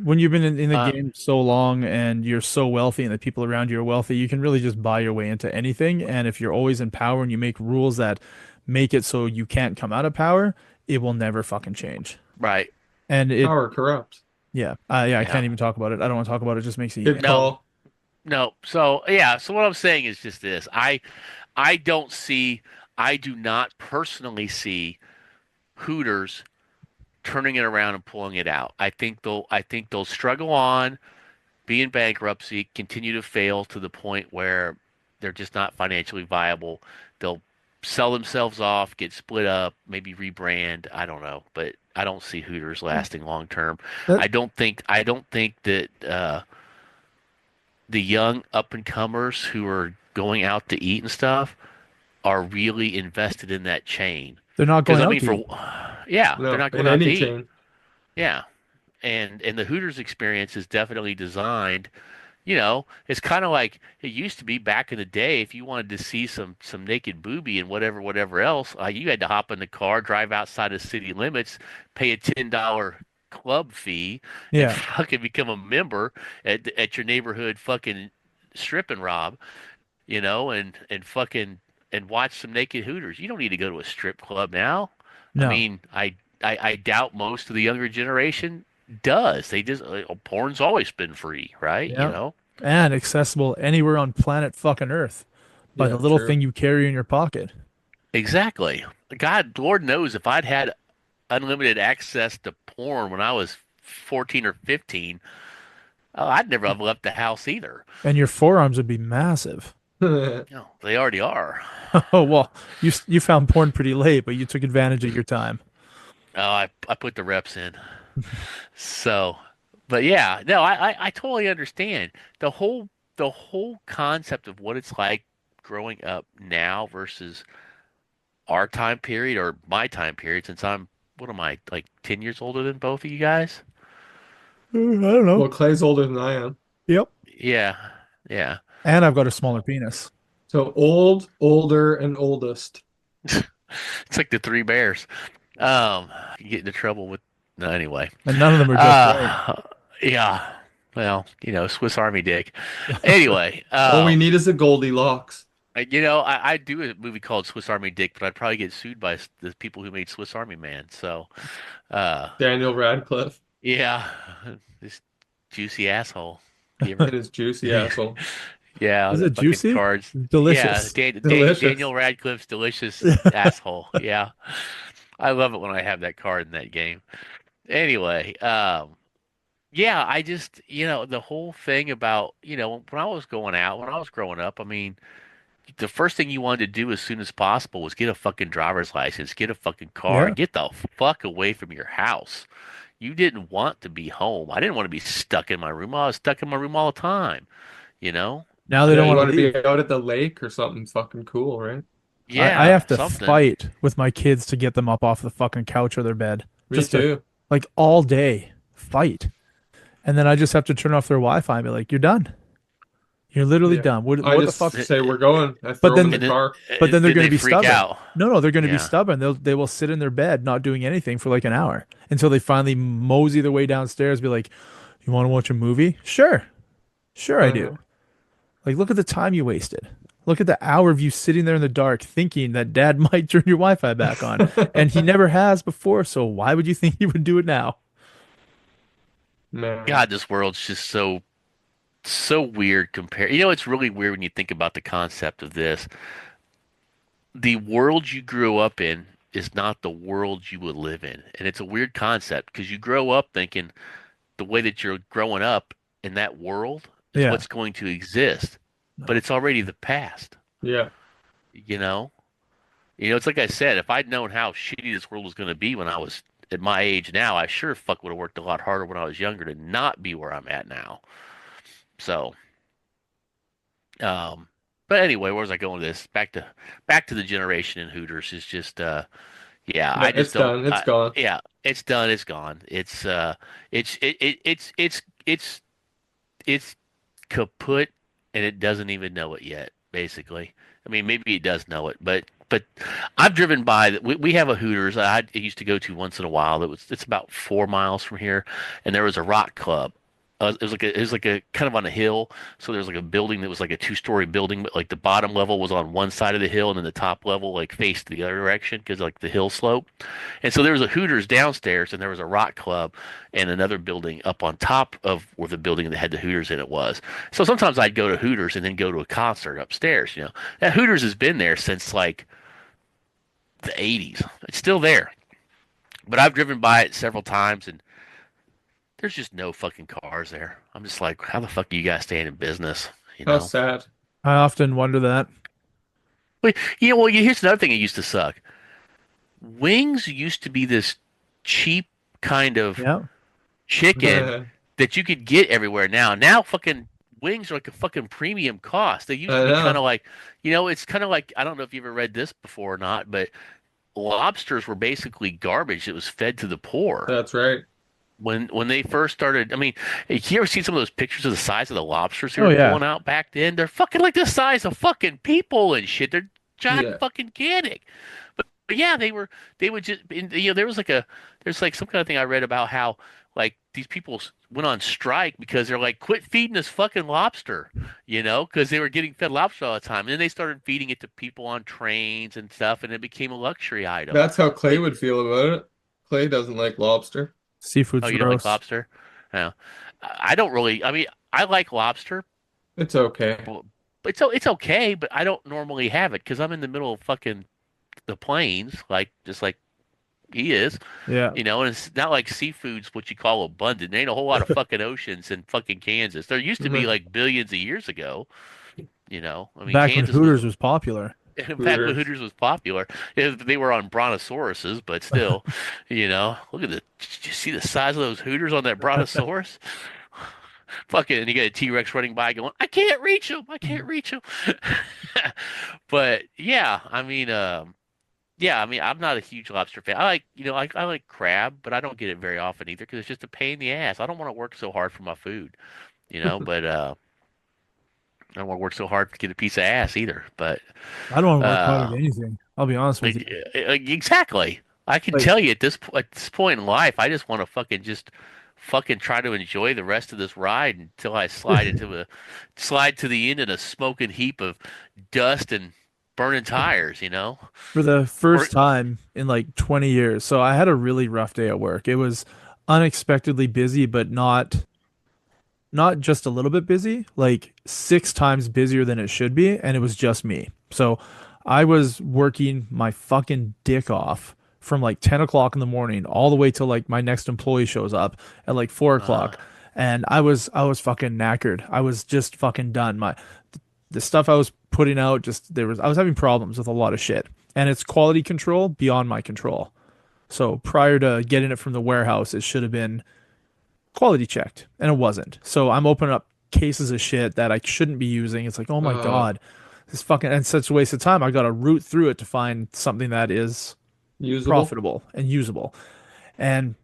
When you've been in the Uh game so long and you're so wealthy and the people around you are wealthy, you can really just buy your way into anything. And if you're always in power and you make rules that make it so you can't come out of power, it will never fucking change. right. And Power corrupts. yeah, I can't Yeah. even talk about it. I don't want to talk about it. It just makes me Good No. call. No. So yeah, so what I'm saying is just this. I don't see I do not personally see Hooters turning it around and pulling it out. I think they'll struggle on, be in bankruptcy, continue to fail to the point where they're just not financially viable. They'll sell themselves off, get split up, maybe rebrand. I don't know, but I don't see Hooters lasting long term. that I don't think that the young up and comers who are going out to eat and stuff are really invested in that chain. they're not Because going I out mean, to for eat. yeah, they're No, not in going out to any eat. chain. Yeah, and the Hooters experience is definitely designed. You know, it's kind of like it used to be back in the day. If you wanted to see some naked booby and whatever else, you had to hop in the car, drive outside of city limits, pay a $10 club fee, and Yeah, fucking become a member at your neighborhood fucking strip and rob. You know, and fucking and watch some naked Hooters. You don't need to go to a strip club now. I no, mean, I doubt most of the younger generation does. They just porn's always been free, right? You yeah, know? and accessible anywhere on planet fucking Earth by the Yeah, little true. thing you carry in your pocket. Exactly. God, Lord knows if I'd had unlimited access to porn when I was 14 or 15, I'd never have left the house either. And your forearms would be massive. No, they already are. Oh, well, you found porn pretty late, but you took advantage of your time. Oh, I put the reps in. So, but yeah, no, I totally understand the whole concept of what it's like growing up now versus our time period or my time period since I'm what am I like 10 years older than both of you guys? I don't know. Well, Clay's older than I am. Yep. Yeah. Yeah. And I've got a smaller penis. So old, older, and oldest. It's like the three bears. You get into trouble with no anyway. And none of them are just right. Uh yeah. Well, Swiss Army Dick. Anyway, All we need is a Goldilocks. I do a movie called Swiss Army Dick, but I'd probably get sued by the people who made Swiss Army Man. So, uh, Daniel Radcliffe yeah, this juicy asshole. You ever? and his juicy asshole. Yeah, Is the it fucking juicy? cards. Yeah, Delicious. Delicious. Daniel Radcliffe's delicious asshole. Yeah, I love it when I have that card in that game. Anyway, yeah, I just, the whole thing about, when I was going out, when I was growing up, I mean, the first thing you wanted to do as soon as possible was get a fucking driver's license, get a fucking car, Yeah. and get the fuck away from your house. You didn't want to be home. I didn't want to be stuck in my room. I was stuck in my room all the time, you know? Now they Yeah, don't you want want to to leave. be out at the lake or something fucking cool, right? I Yeah, have to something. fight with my kids to get them up off the fucking couch or their bed. Me Just to, too. like, all day fight. And then I just have to turn off their Wi-Fi and be like, you're done. You're literally Yeah. done. What, I what the just fuck? Th- say we're going. I But throw them in the then, And then, car. they're then going to they be freak stubborn. out. No, they're going to be Yeah. stubborn. They will sit in their bed, not doing anything for like an hour until they finally mosey their way downstairs. Be like, you want to watch a movie? Sure, sure I do. Uh-huh. Like, look at the time you wasted. Look at the hour of you sitting there in the dark thinking that dad might turn your Wi-Fi back on. And he never has before, so why would you think he would do it now? Man. God, this world's just so weird compared. It's really weird when you think about the concept of this. The world you grew up in is not the world you would live in. And it's a weird concept because you grow up thinking the way that you're growing up in that world is Yeah. what's going to exist, but it's already the past, Yeah. you know? It's like I said, if I'd known how shitty this world was going to be when I was at my age now, I sure fuck would have worked a lot harder when I was younger to not be where I'm at now. So, um, but anyway, where was I going with this? Back to the generation in Hooters is just yeah, No, I just it's don't done. It's gone. yeah, it's done, it's gone. It's it's kaput and it doesn't even know it yet, basically. I mean, maybe it does know it, but I've driven by. We have a Hooters I used to go to once in a while. It's about 4 miles from here, and there was a rock club. It was like a kind of on a hill, so there's like a building that was like a two-story building, but like the bottom level was on one side of the hill, and then the top level like faced the other direction because like the hill slope. And so there was a Hooters downstairs, and there was a rock club and another building up on top of where the building that had the Hooters in it was. So sometimes I'd go to Hooters and then go to a concert upstairs. That Hooters has been there since like the 80s. It's still there, but I've driven by it several times, and there's just no fucking cars there. I'm just like, how the fuck are you guys staying in business? You How know? sad. I often wonder that. But well, here's another thing that used to suck. Wings used to be this cheap kind of Yeah. chicken that you could get everywhere now. Now fucking wings are like a fucking premium cost. They used to I be kind know. of like, it's kind of like I don't know if you ever read this before or not, but lobsters were basically garbage that was fed to the poor. That's right. When they first started, I mean, you ever seen some of those pictures of the size of the lobsters they Oh were yeah. pulling out back then? They're fucking like the size of fucking people and shit. They're giant Yeah. fucking gigantic. But yeah, they would just there's like some kind of thing I read about how like these people went on strike because they're like quit feeding us fucking lobster, because they were getting fed lobster all the time. And then they started feeding it to people on trains and stuff, and it became a luxury item. That's how Clay But would feel about it. Clay doesn't like lobster. oh, Seafood's you don't like gross. lobster? No, I don't really. I mean, I like lobster, It's okay. but it's okay. But I don't normally have it because I'm in the middle of fucking the plains, like just like He is. Yeah. And it's not like seafood's what you call abundant. There ain't a whole lot of fucking oceans in fucking Kansas. There used to be like billions of years ago. I mean, Back when Kansas was Hooters was popular. back when Hooters. Hooters was popular. They were on brontosauruses, but still, look at did you see the size of those Hooters on that brontosaurus? Fucking, and you got a T-Rex running by going, I can't reach him. I can't reach him. But yeah, I mean, I'm not a huge lobster fan. I like crab, but I don't get it very often either because it's just a pain in the ass. I don't want to work so hard for my food, but I don't want to work so hard to get a piece of ass either. But I don't want to work hard at uh, anything. I'll be honest with you. exactly. I can Like tell you at this point in life, I just want to fucking try to enjoy the rest of this ride until I slide to the end in a smoking heap of dust and burning tires. for the Or first time in like 20 years. So I had a really rough day at work. It was unexpectedly busy, but not just a little bit busy, like 6 times busier than it should be, and it was just me. So I was working my fucking dick off from like 10 o'clock in the morning all the way till like my next employee shows up at like 4 uh, o'clock. And I was fucking knackered. I was just fucking done. The stuff I was putting out, just I was having problems with a lot of shit. And it's quality control beyond my control. So prior to getting it from the warehouse, it should have been quality checked, and it wasn't. So I'm opening up cases of shit that I shouldn't be using. It's like, oh my Uh, God, this fucking, and such a waste of time. I got to root through it to find something that is Usable. profitable and usable. And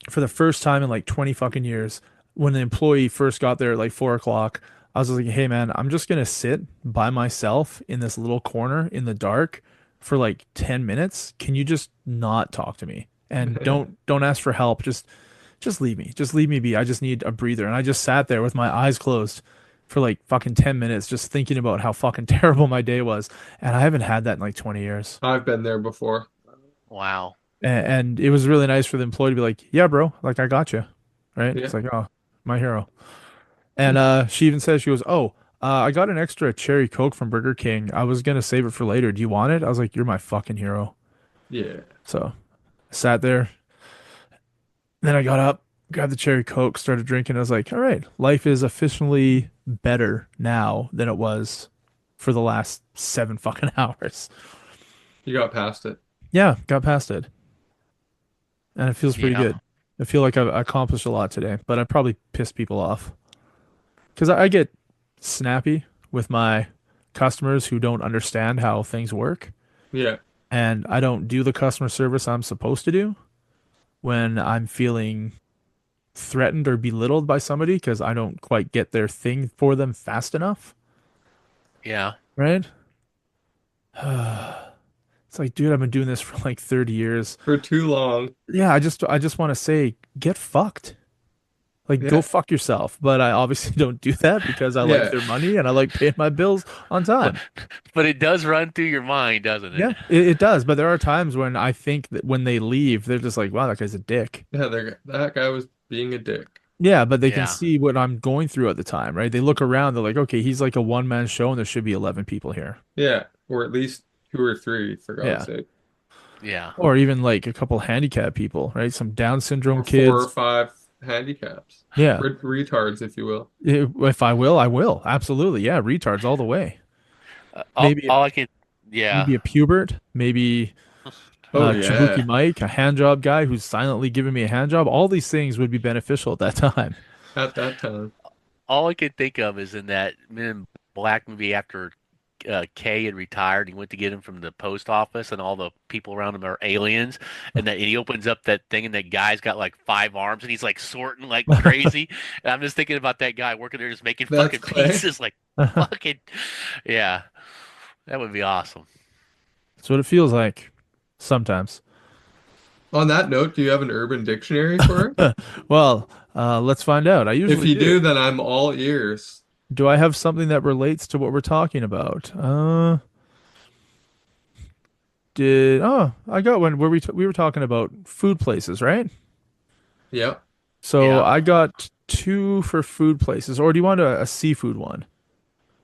for the first time in like 20 fucking years, when the employee first got there at like 4 o'clock, I was like, hey man, I'm just gonna sit by myself in this little corner in the dark for like 10 minutes. Can you just not talk to me? And don't ask for help. Just leave me. Just leave me be. I just need a breather. And I just sat there with my eyes closed for like fucking 10 minutes just thinking about how fucking terrible my day was. And I haven't had that in like 20 years. I've been there before. wow. And it was really nice for the employee to be like, "Yeah, bro, like I got you." Right? Yeah. It's like, "Oh, my hero." And she even says she goes, "Oh, I got an extra cherry Coke from Burger King. I was gonna save it for later. Do you want it?" I was like, "You're my fucking hero." Yeah. So I sat there. Then I got up, grabbed the cherry Coke, started drinking. I was like, all right, life is officially better now than it was for the last 7 fucking hours. You got past it. Yeah, got past it. And it feels pretty Yeah. good. I feel like I've accomplished a lot today, but I probably pissed people off. Because I get snappy with my customers who don't understand how things work. Yeah. And I don't do the customer service I'm supposed to do when I'm feeling threatened or belittled by somebody because I don't quite get their thing for them fast enough, Yeah. right? It's like, dude, I've been doing this for like 30 years. For too long. Yeah, I just want to say, get fucked. Like, go Yeah. fuck yourself. But I obviously don't do that because I like Yeah. their money and I like paying my bills on But time. but it does run through your mind, doesn't it? Yeah, it does. But there are times when I think that when they leave, they're just like, wow, that guy's a dick. Yeah, that guy was being a dick. Yeah, but they can Yeah. see what I'm going through at the time, right? They look around, they're like, okay, he's like a one-man show and there should be 11 people here. Yeah. Or at least two or three, for God's Yeah. sake. Yeah. Or even like a couple handicapped people, right? Some Down syndrome Or four or kids. five handicaps. Yeah. Retards, if you will. If I will, I will. Absolutely. Yeah. Retards all the way. Maybe All I can, yeah. maybe a pubert, maybe Oh Chibuki yeah. Mike, a hand job guy who's silently giving me a hand job. All these things would be beneficial at that time. At that time. All I can think of is in that Men in Black movie after Kay had retired, he went to get him from the post office, and all the people around him are aliens. And he opens up that thing, and that guy's got like 5 arms, and he's like sorting like crazy. And I'm just thinking about that guy working there, just making That's fucking Clay. pieces, like fucking, yeah, that would be awesome. That's what it feels like sometimes. On that note, do you have an urban dictionary for it? Well, let's find out. I If usually you do. do, then I'm all ears. Do I have something that relates to what we're talking about? I got one where we were talking about food places, right? Yep. So Yeah. I got two for food places, or do you want a seafood one?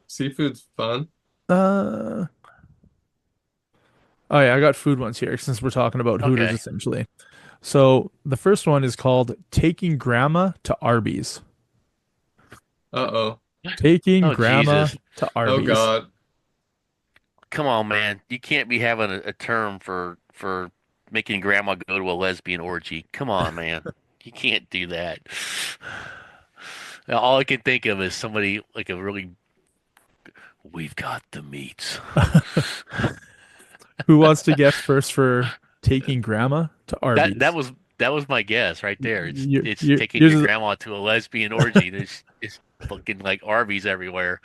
Seafood's fun. Uh, Oh yeah, I got food ones here since we're talking about Hooters Okay. essentially. So the first one is called taking grandma to Arby's. Uh-oh. Taking Oh grandma Jesus. to Oh Arby's. God. Come on, man. You can't be having a term for making grandma go to a lesbian orgy. Come on, man. You can't do that. Now, all I can think of is somebody like a really, we've got the meats. Who wants to guess first for taking grandma to That Arby's? that was my guess right there. It's taking Yours your is grandma to a lesbian orgy. There's it's fucking like Arby's everywhere.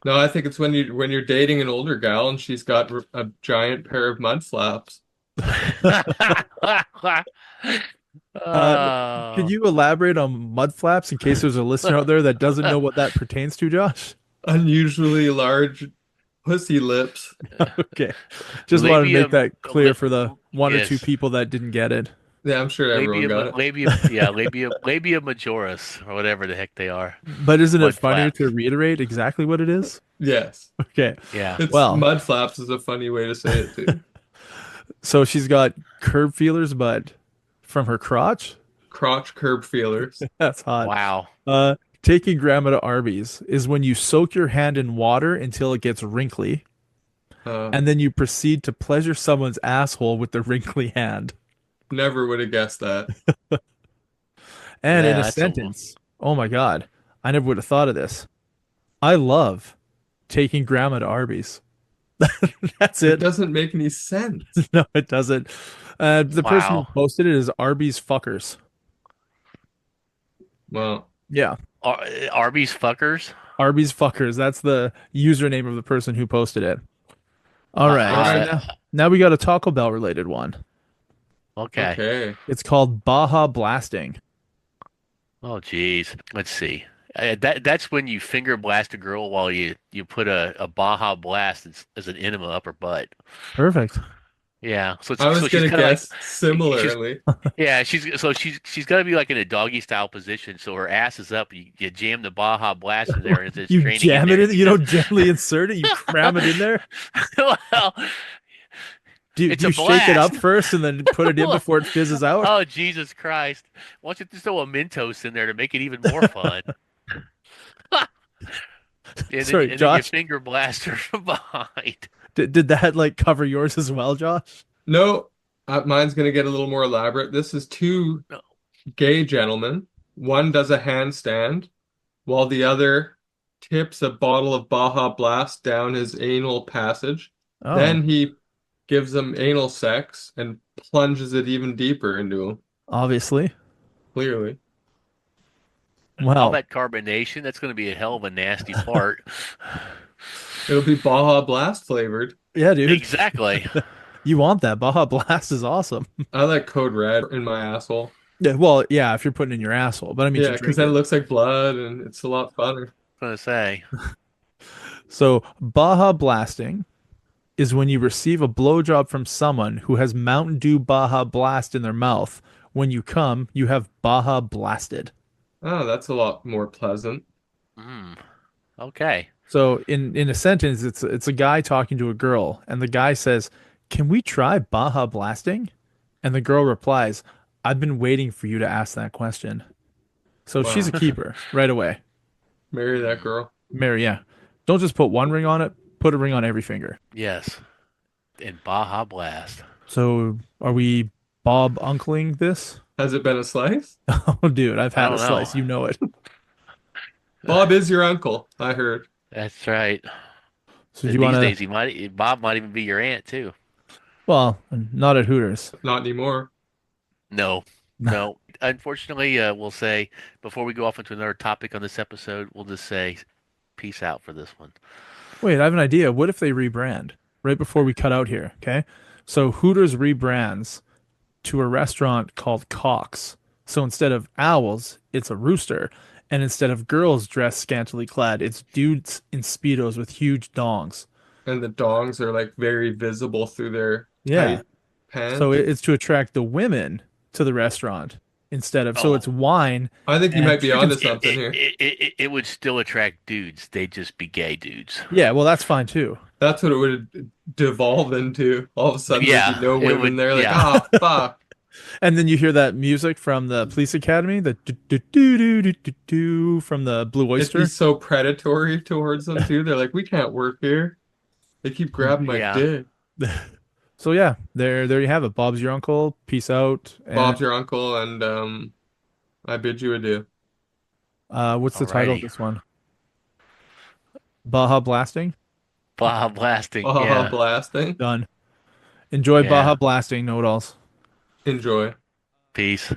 No, I think it's when you're dating an older gal and she's got a giant pair of mud flaps. uh, could Oh. you elaborate on mud flaps in case there's a listener out there that doesn't know what that pertains to, Josh? Unusually large pussy lips. Okay. Just wanted to make Labia, that clear for the one or two yes. people that didn't get it. Yeah, I'm sure everyone got it. Labia majoris, or whatever the heck they are. But isn't it Mud funnier to flaps. reiterate exactly what it is? Yes. Okay. Yeah. It's Well, mud flaps is a funny way to say it too. so she's got curb feelers, but from her crotch? Crotch curb feelers. That's hot. Wow. Taking grandma to Arby's is when you soak your hand in water until it gets wrinkly, Uh, and then you proceed to pleasure someone's asshole with the wrinkly hand. Never would have guessed that. And in Yeah, a that's a sentence, oh my God, I never would have thought of this. I love taking grandma to Arby's. That's It it. doesn't make any sense. No, it doesn't. The person who wow. posted it is Arby's fuckers. Well, Yeah, Ar Arby's fuckers. Arby's fuckers. That's the username of the person who posted it. All Uh, right, so all right. uh, now we got a Taco Bell related one. okay. Okay. It's called Baja Blasting. Oh, geez. Let's see. That's when you finger blast a girl while you put a Baja Blast as an enema up her butt. Perfect. Yeah. I was So she's gonna kind of like guess she's similarly. yeah she's got to be like in a doggy style position. So her ass is up. You jam the Baja Blast in there as it's You training in jam it there. in, you don't gently insert it, you cram it in there. Well, Do it's you a shake it up blast. first and then put it in before it fizzes out? Oh, Jesus Christ. Why don't you just throw a Mentos in there to make it even more fun? Sorry, And then you Josh. finger blast her from behind. Did that like cover yours as well, Josh? No, mine's gonna get a little more elaborate. This is two No. gay gentlemen. One does a handstand while the other tips a bottle of Baja Blast down his anal passage. Oh, Then he gives him anal sex and plunges it even deeper into him, obviously. clearly. All Well, that carbonation, that's going to be a hell of a nasty fart. It'll be Baja Blast flavored. yeah, dude. Exactly. You want that. Baja Blast is awesome. I like Code Red in my asshole. Yeah, well, yeah, if you're putting it in your asshole, but I mean to Yeah, because drink then it it. looks like blood and it's a lot funner. I was going to say. So, Baja Blasting is when you receive a blowjob from someone who has Mountain Dew Baja Blast in their mouth. When you come, you have Baja Blasted. Oh, that's a lot more pleasant. Mm, okay. So in a sentence, it's a guy talking to a girl, and the guy says, "Can we try Baja Blasting?" And the girl replies, "I've been waiting for you to ask that question." So she's a Wow. keeper right away. Marry that Mm, girl. Mary, yeah. Don't just put one ring on it, put a ring on every finger. yes. And Baja Blast. So are we Bob Uncling this? Has it been a slice? Oh, dude, I've I had a don't know. slice. You know it. Bob is your uncle, I heard. That's right. So do And you want these to? days, Bob might even be your aunt too. Well, not at Hooters. Not anymore. No, no. Unfortunately, we'll say before we go off into another topic on this episode, we'll just say peace out for this one. Wait, I have an idea. What if they rebrand right before we cut out here? Okay. So Hooters rebrands to a restaurant called Cox. So instead of owls, it's a rooster. And instead of girls dressed scantily clad, it's dudes in Speedos with huge dongs. And the dongs are like very visible through their Yeah. tight So pants. it's to attract the women to the restaurant instead of, so it's Oh, wine I think you and might be chicken. onto something here. it would still attract dudes. They'd just be gay dudes. Yeah, well, that's fine too. That's what it would devolve into. All of a sudden, there'd be Yeah, no it women would. there. Like, Yeah. ah, fuck. And then you hear that music from the police academy, the do do do do do do do from the Blue It'd be Oyster. so predatory towards them too. They're like, we can't work here. They keep grabbing my Yeah. dick. So yeah, there you have it. Bob's your uncle. Peace out. And Bob's your uncle, and I bid you adieu. what's the title of Alrighty. this one? Baja Blasting. Baja Blasting. Baja Yeah. Blasting. Done. Enjoy Baja Yeah. Blasting. Know it alls. Enjoy. Peace.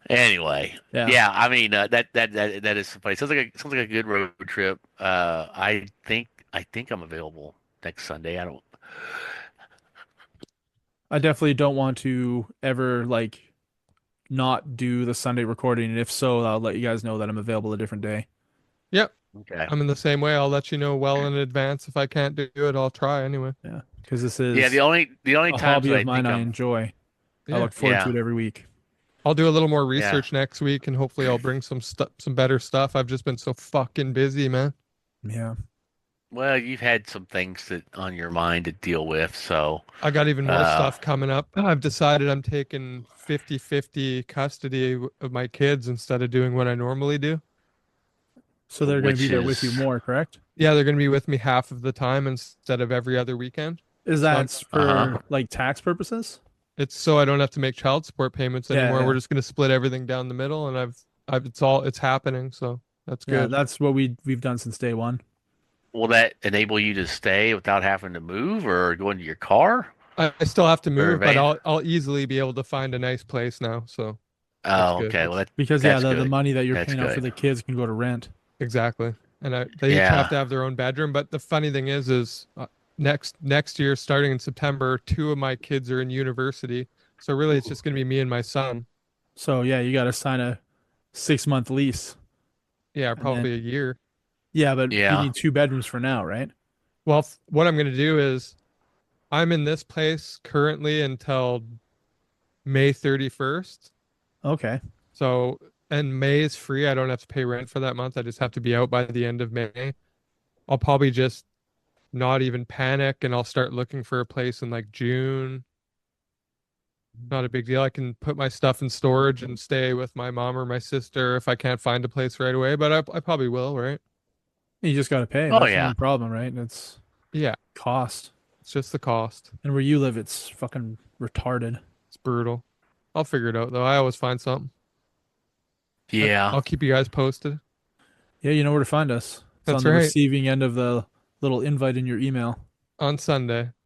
Anyway, Yeah. yeah, I mean that is funny. Sounds like a good road trip. I think I'm available next Sunday. I don't. I definitely don't want to ever like not do the Sunday recording. And if so, I'll let you guys know that I'm available a different day. Yep, Okay. I'm in the same way. I'll let you know well in advance. If I can't do it, I'll try anyway. Yeah. Because this Yeah, is the only a times hobby that of I mine think I I'm enjoy. I Yeah. look forward to yeah it every week. I'll do a little more yeah. research next week and hopefully I'll bring some better stuff. I've just been so fucking busy, man. Yeah. Well, you've had some things that on your mind to deal with, so I got even more uh, stuff coming up. I've decided I'm taking 50-50 custody of my kids instead of doing what I normally do. So they're going to be which there with you is more, correct? Yeah, they're going to be with me half of the time instead of every other weekend. Is So that uh-huh. for like tax purposes? it's so I don't have to make child support payments Yeah, anymore. yeah. We're just going to split everything down the middle and it's happening. So that's Yeah, good. that's what we've done since day one. Will that enable you to stay without having to move or go into your car I still have to or a move, but van? I'll easily be able to find a nice place now. So that's Oh, good. okay. Well, Because yeah, that's the good. money that you're That's paying out for good. the kids can go to rent. Exactly. And they each have Yeah. to have their own bedroom. But the funny thing is next year, starting in September, two of my kids are in university. So really, it's Ooh. just going to be me and my son. So yeah, you got to sign a 6 month lease, Yeah, and then probably a year. yeah, but you Yeah. need 2 bedrooms for now, right? Well, what I'm going to do is I'm in this place currently until May 31st. Okay. So, and May is free. I don't have to pay rent for that month. I just have to be out by the end of May. I'll probably just not even panic and I'll start looking for a place in like June. Not a big deal. I can put my stuff in storage and stay with my mom or my sister if I can't find a place right away, but I probably will, right? You just got to pay. Oh That's the yeah. only problem, right? It's Yeah, cost. it's just the cost. And where you live, it's fucking retarded. It's brutal. I'll figure it out though. I always find something. Yeah. I'll keep you guys posted. Yeah, you know where to find us. It's on That's the right. receiving end of the little invite in your email. On Sunday.